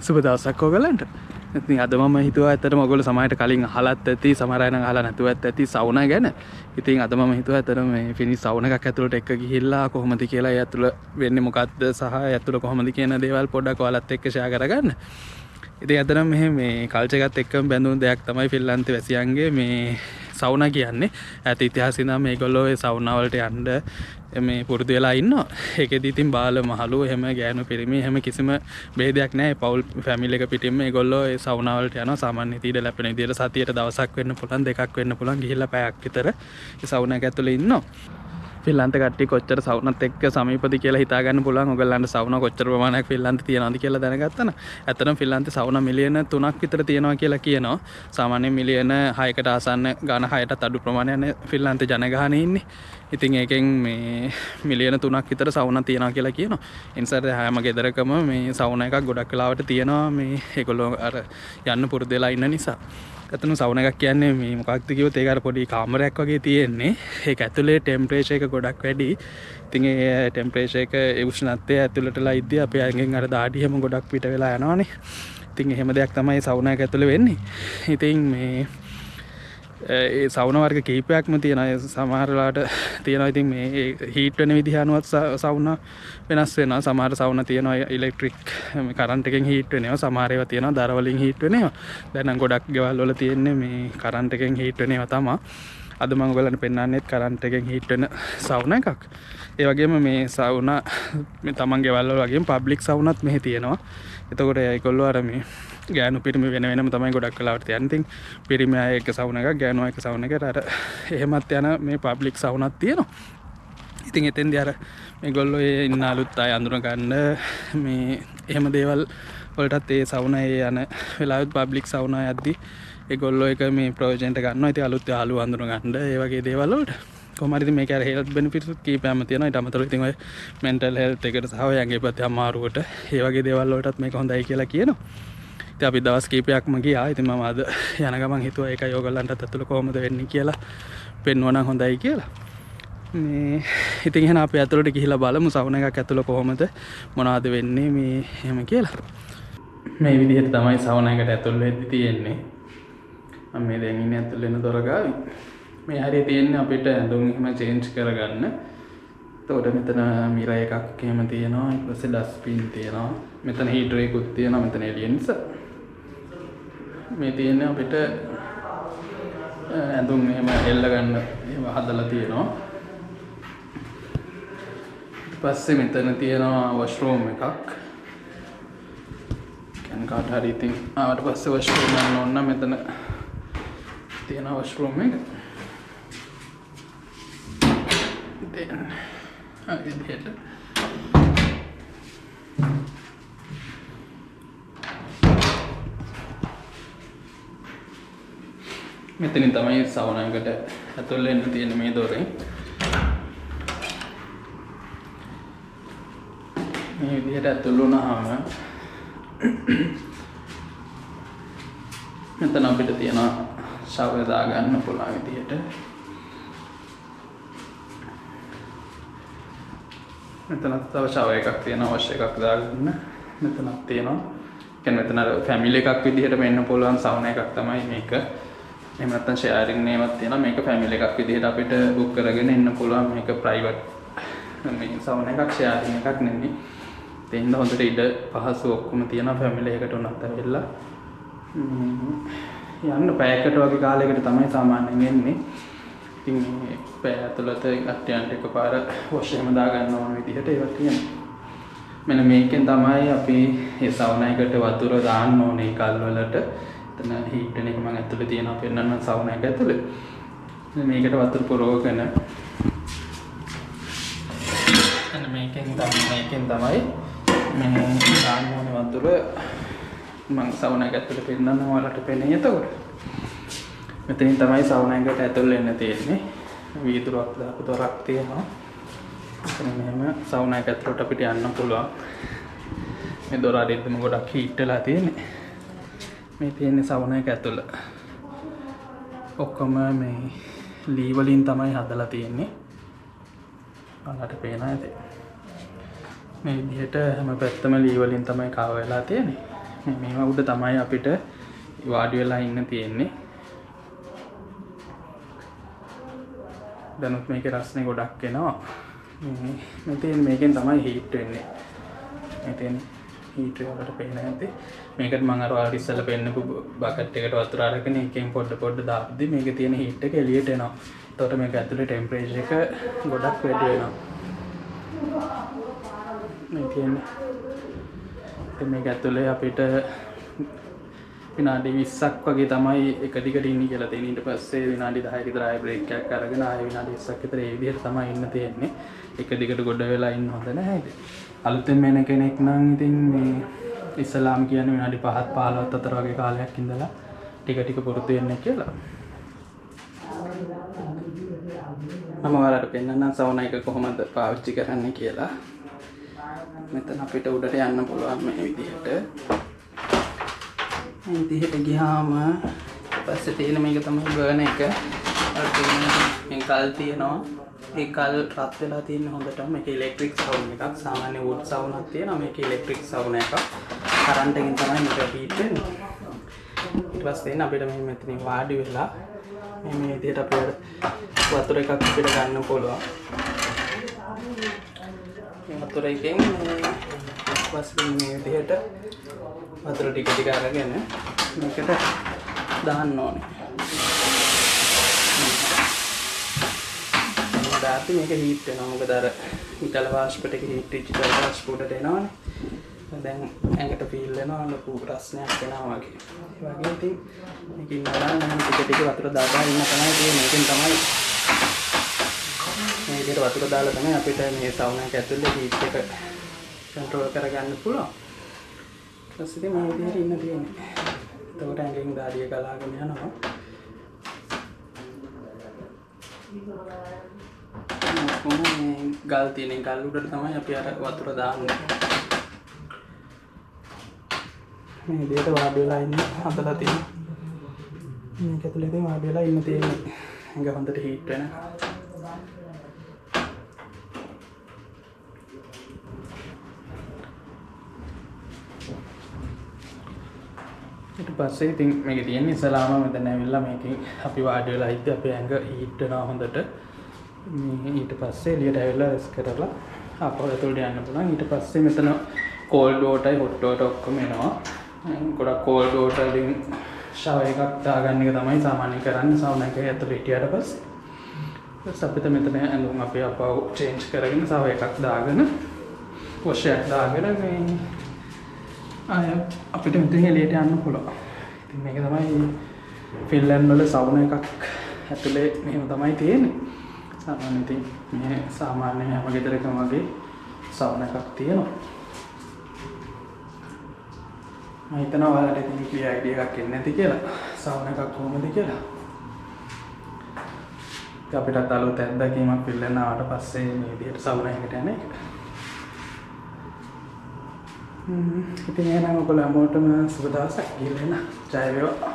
සුබ දවසක් ඔයගලන්ට. ඉතින් අද මම හිතුවා ඇත්තටම ඔයගොල්ලෝ සමහරට කලින් අහලත් ඇති, සමහර අය නම් අහලා නැතුවත් ඇති සවුනා ගැන. ඉතින් අද මම හිතුවා ඇත්තටම මේ ෆිනිෂ් සවුනා එකක් ඇතුළට එක්ක ගිහිල්ලා කොහොමද කියලා ඒ ඇතුළ වෙන්නේ මොකද්ද සහ ඒ ඇතුළ කොහොමද කියන දේවල් පොඩ්ඩක් ඔයාලත් එක්ක ෂෙයා කරගන්න. ඉතින් ඇත්තටම මේ කල්චර් එකත් එක්කම බැඳුණු දෙයක් තමයි ෆින්ලන්තේ වැසියන්ගේ මේ සවුනා කියන්නේ. ඇත ඉතිහාසය නම් මේගොල්ලෝ ඒ සවුනා වලට යන්න මේ පුරුදු වෙලා ඉන්නවා. ඒකෙදි ඉතින් බාල මහලු එහෙම ගෑනු පිරිමි එහෙම කිසිම ભેදයක් නැහැ. පවුල් ෆැමිලි එක පිටින්ම මේගොල්ලෝ ඒ සවුනා වලට යනවා. සාමාන්‍ය තීඩ ලැබෙන විදිහට සතියට දවසක් වෙන්න පුළුවන්, දෙකක් වෙන්න පුළුවන් ගිහිල්ලා පැයක් විතර ඒ සවුනා එක ඇතුලේ ඉන්නවා. ෆින්ලන්ත කට්ටිය කොච්චර සවුනත් එක්ක සමීපද කියලා හිතා ගන්න පුළුවන්. ඔයගලන්ට සවුනා කොච්චර ප්‍රමාණයක් ෆින්ලන්තේ තියෙනවද කියලා දැනගත්තා නම් ඇත්තටම ෆින්ලන්තේ සවුනා මිලියන 3ක් විතර තියෙනවා කියලා කියනවා. සාමාන්‍යයෙන් මිලියන 6කට ආසන්න ගාන 6ටත් අඩු ප්‍රමාණයක් ෆින්ලන්තේ ජනගහනය ඉන්නේ. ඉතින් ඒකෙන් මේ මිලියන 3ක් විතර සවුනා තියෙනවා කියලා කියනවා. ඒ නිසා හැම ගෙදරකම මේ සවුනා එකක් ගොඩක් වෙලාවට තියෙනවා. මේ ඒගොල්ලෝ අර යන්න පුරුදු වෙලා ඉන්න නිසා. ඇත්තටම සවුනා එකක් කියන්නේ මේ මොකක්ද කිව්වොත් ඒක අර පොඩි කාමරයක් වගේ තියෙන්නේ. ඒක ඇතුලේ ටෙම්පරේචර් එක ගොඩක් වැඩි. ඉතින් ඒ ටෙම්පරේචර් එක ඒ උෂ්ණත්වය ඇතුළටලා ඉද්දී අපේ අඟෙන් අර දාඩිය හැම ගොඩක් පිට වෙලා යනවානේ. ඉතින් එහෙම දෙයක් තමයි සවුනා එක ඇතුලේ වෙන්නේ. ඉතින් මේ ඒ සවුනා වර්ග කීපයක්ම තියෙනවා. සමහර වෙලාවට තියෙනවා ඉතින් මේ හීට් වෙන විදිහ අනුවත් සවුනා වෙනස් වෙනවා. සමහර සවුනා තියෙනවා ඉලෙක්ට්‍රික් කරන්ට් එකෙන් හීට් වෙනවා. සමහර ඒවා තියෙනවා දර වලින් හීට් වෙනවා. දැන් නම් ගොඩක් ගෙවල් වල තියෙන්නේ මේ කරන්ට් එකෙන් හීට් වෙනවා තමයි. අද මම ඔයගලන්ට පෙන්නන්නෙත් කරන්ට් එකෙන් හීට් වෙන සවුනා එකක්. ඒ වගේම මේ සවුනා මේ තමන් ගෙවල් වල වගේම පබ්ලික් සවුනාත් මෙහි තියෙනවා. එතකොට ඒගොල්ලෝ අර මේ ගෑනු පිරිමි වෙන වෙනම තමයි ගොඩක් වෙලාවට යන්නේ. ඉතින් පිරිමි අය එක සවුනා එකක්, ගෑනු අය එක සවුනා එකකට අර එහෙමත් යන මේ පබ්ලික් සවුනාත් තියෙනවා. ඉතින් එතෙන්දී අර මේගොල්ලෝ ඒ ඉන්න අලුත් අය අඳුන ගන්න මේ එහෙම දේවල් වලටත් ඒ සවුනා ඒ යන වෙලාවෙත් පබ්ලික් සවුනා යද්දී ඒගොල්ලෝ එක මේ ප්‍රොජෙක්ට් එක ගන්නවා. ඉතින් අලුත් යාළුවෝ අඳුන ගන්න ඒ වගේ දේවල් වලට කොහොම හරි ඉතින් මේක අර හෙල්ත් බෙනිෆිට්ස් කීපයක්ම තියෙනවා. ඊට අමතරව ඉතින් ඔය මෙන්ටල් හෙල්ත් එකට සහ ඔය ඇඟේ පැත්තේ අමාරුවට ඒ වගේ දේවල් වලටත් මේක හොඳයි කියලා කියනවා. ඉතින් අපි දවස් කීපයක්ම ගියා. ඉතින් මම අද යන ගමන් හිතුවා ඒකයි ඔයගලන්ටත් ඇතුළ කොහොමද වෙන්නේ කියලා පෙන්වන්න හොඳයි කියලා. මේ ඉතින් එහෙනම් අපි ඇතුළට ගිහිල්ලා බලමු සවුනා එකක් ඇතුළ කොහොමද මොනවද වෙන්නේ මේ එහෙම කියලා. මේ විදිහට තමයි සවුනා එකට ඇතුළ වෙද්දි තියෙන්නේ. මම මේ දැන් ඉන්නේ ඇතුළ වෙන දොර ගාවින්. මේ හරිය තියෙන්නේ අපිට ඇඳුම් එහෙම චේන්ජ් කරගන්න. එතකොට මෙතන මිරර් එකක් එහෙම තියෙනවා. ඊට පස්සේ ඩස්ට්බින් තියෙනවා. මෙතන හීටර් එකකුත් තියෙනවා. මෙතන එළිය නිසා මේ තියෙන්නේ අපිට ඇඳුම් එහෙම එල්ල ගන්න එහෙම හදලා තියෙනවා. ඊට පස්සේ මෙතන තියෙනවා වොෂ්රූම් එකක්. කන් කාට හරි ඉතින් ආවට පස්සේ වොෂ්රූම් යන්න ඕන නම් මෙතන තියෙනවා වොෂ්රූම් එක. දැන් හරි දෙයට මෙතනින් තමයි සවුනා එකට ඇතුල් වෙන්න තියෙන මේ දොරෙන්. මේ විදිහට ඇතුල් වුණාම මෙතන අපිට තියෙන ෂවර් දාගන්න පුළුවන් විදිහට. මෙතනත් තව ෂවර් එකක් තියෙනවා, වොෂ් එකක් දාගන්න. මෙතනක් තියෙනවා. කියන්නේ මෙතන ෆැමිලි එකක් විදිහට වෙන්න පුළුවන් සවුනා එකක් තමයි මේක. එහෙම නැත්නම් ෂෙයාරින් නේමක් තියෙනවා. මේක ෆැමිලි එකක් විදිහට අපිට බුක් කරගෙන ඉන්න පුළුවන්. මේක ප්‍රයිවට් මේ සවුනා එකක්, ෂෙයාරින් එකක් නෙමෙයි. ඒ හින්දා හොඳට ඉඩ පහසු ඔක්කොම තියෙනවා ෆැමිලි එකට උනත් ඇවිල්ලා. යන්න පැයකට වගේ කාලයකට තමයි සාමාන්‍යයෙන් එන්නේ. ඉතින් මේ පැය ඇතුළත කට්ටියන්ට එකපාර වොෂ් එහෙම දාගන්න ඕන විදිහට ඒවා තියෙනවා. මෙන්න මේකෙන් තමයි අපි මේ සවුනා එකට වතුර දාන්න ඕනේ කල් වලට. එතන හීට් වෙන එක මම ඇතුලේ තියෙනවා පෙන්නන්න සවුනා එක ඇතුලේ. මේකට වතුර පුරවගෙන එන්න මේකෙන් තමයි මේ දාන්න ඕනේ වතුර මම සවුනා එක ඇතුලේ පෙන්නන්න ඔයාලට පෙනේ. එතකොට මෙතනින් තමයි සවුනා එකට ඇතුල් වෙන්න තියෙන්නේ. වීදුරුවක් දාපු දොරක් තියෙනවා. එතන මෙහෙම සවුනා එක ඇතුලට අපිට යන්න පුළුවන්. මේ දොර අරිද්දම ගොඩක් හීට් වෙලා තියෙන්නේ. මේ තියෙන්නේ සවුනා එක ඇතුළ. ඔක්කොම මේ ලී වලින් තමයි හදලා තියෙන්නේ. ඔයාලට පේනවා ඇති. මේ විදිහට හැම පැත්තම ලී වලින් තමයි කව වෙලා තියෙන්නේ. මේවා උඩ තමයි අපිට වාඩි වෙලා ඉන්න තියෙන්නේ. දැනුත් මේකේ රස්නේ ගොඩක් එනවා. මෙතෙන් මේකෙන් තමයි හීට් වෙන්නේ. මෙතෙන් හීට් වලට පේන ඇති. මේකට මම අර ඉස්සෙල්ලා පෙන්නපු බකට් එකට වතුර අරගෙන එකෙන් පොඩ දාද්දි මේකේ තියෙන හීට් එක එළියට එනවා. එතකොට මේක ඇතුලේ ටෙම්පරේචර් එක ගොඩක් වැඩි වෙනවා. මේ කියන්නේ ඉතින් මේක ඇතුලේ අපිට විනාඩි 20ක් වගේ තමයි එක දිගට ඉන්නේ කියලා තියෙන. ඊට පස්සේ විනාඩි 10ක විතර ආයෙ බ්‍රේක් එකක් අරගෙන ආයෙ විනාඩි 20ක් විතර ඒ විදිහට තමයි ඉන්න තියෙන්නේ. එක දිගට ගොඩ වෙලා ඉන්න හොඳ නැහැ ඉතින්. අලුතෙන් එන කෙනෙක් නම් ඉතින් මේ ඉස්ලාම් කියන්නේ විනාඩි 5ක් 15ක් අතර වගේ කාලයක් ඉඳලා ටික පුරුදු වෙන්න කියලා. මම ඔයාලට පෙන්නන්නම් සවුනා එක කොහොමද පාවිච්චි කරන්නේ කියලා. මෙතන අපිට උඩට යන්න පුළුවන් මේ විදිහට. මේ විදිහට ගියාම පස්සේ තියෙන මේක තමයි බර්න එක. අර මේ කල් තියෙනවා. ඒ කල් රත් වෙලා තියෙන හොඳටම මේක ඉලෙක්ට්‍රික් සවුන් එකක්. සාමාන්‍ය වුඩ් සවුනක් තියෙනවා. මේක ඉලෙක්ට්‍රික් සවුන එකක්. කරන්ට් එකෙන් තමයි මේක හීට් වෙන්නේ. ඊට පස්සේ අපිට මේ මෙතනින් වාඩි වෙලා මේ විදිහට අපිට වතුර එකක් අපිට ගන්න පුළුවන්. මේ වතුර එකෙන් පස්සේ මේ විදිහට වතුර ටික අරගෙන මේකට දාන්න ඕනේ. දාති මේක හීට් වෙනවා. මොකද අර ඉතල වාෂ්ප ටික හීට් වෙච්ච ඉතල වාෂ්ප උඩට එනවනේ. දැන් ඇඟට ෆීල් වෙනවා ලොකු රස්නයක් එනවා වගේ. ඒ වගේ ඉතින් මේකින් නඩන්න නම් ටික වතුර දාලා ඉන්න තමයි තියෙන්නේ. මේකෙන් තමයි මේ විදිහට වතුර දාලා තමයි අපිට මේ සවුනා එක ඇතුලේ හීට් එක කන්ට්‍රෝල් කරගන්න පුළුවන්. ඊට පස්සේ මේ විදිහට ඉන්න තියෙන්නේ. එතකොට ඇඟෙන් දාඩිය ගලාගෙන යනවා. කොහොමද ගල් තියෙන ගල් උඩට තමයි අපි අර වතුර දාන්නේ. මේ විදිහට වාඩි වෙලා ඉන්න හදලා තියෙනවා. මේක ඇතුලේ ඉතින් වාඩි වෙලා ඉන්න තියෙන්නේ. ඇඟ හොඳට හීට් වෙනවා. ඊට පස්සේ ඉතින් මේක තියෙන්නේ ඉස්සලාම මෙතන ඇවිල්ලා මේකෙන් අපි වාඩි වෙලා ඉද්දි අපේ ඇඟ හීට් වෙනවා හොඳට. ඊට පස්සේ එළියට ඇවිල්ලා රෙස්ට් කරලා ආපහු ඇතුළට යන්න පුළුවන්. ඊට පස්සේ මෙතන කෝල්ඩ් වෝටරයි හොට් වෝටර් ඔක්කොම එනවා. ගොඩක් කෝල්ඩ් වෝටර් වලින් ෂවර් එකක් දාගන්න එක තමයි සාමාන්‍යයෙන් කරන්නේ සවුනා එකේ ඇතුළට හිටියට පස්සේ. ඊට අපිට මෙතන ඇඳුම් අපි ආපහු චේන්ජ් කරගෙන ෂවර් එකක් දාගෙන වොෂ් එකක් දාගෙන මේ අපිට මෙතන එළියට යන්න පුළුවන්. ඉතින් මේක තමයි ෆින්ලන්ඩ් වල සවුනා එකක් ඇතුලේ මෙහෙම තමයි තියෙන්නේ. සාමාන්‍යයෙන් ඉතින් මේ සාමාන්‍ය හැම ගෙදරකම වගේ සවුනා එකක් තියෙනවා. මම හිතනවා ඔයාලට ඉතින් ක්ලියර් අයිඩියා එකක් එන්නේ නැති කියලා. සවුනා එකක් කොහොමද කියලා. අපිටත් අලුත් අත්දැකීමක් ෆින්ලන්ඩ් ආවට පස්සේ මේ විදිහට සවුනා එකට යන එක. ඉතින් එහෙනම් ඔයගොල්ලෝ හැමෝටම සුබ දවසක්. ජය වේවා.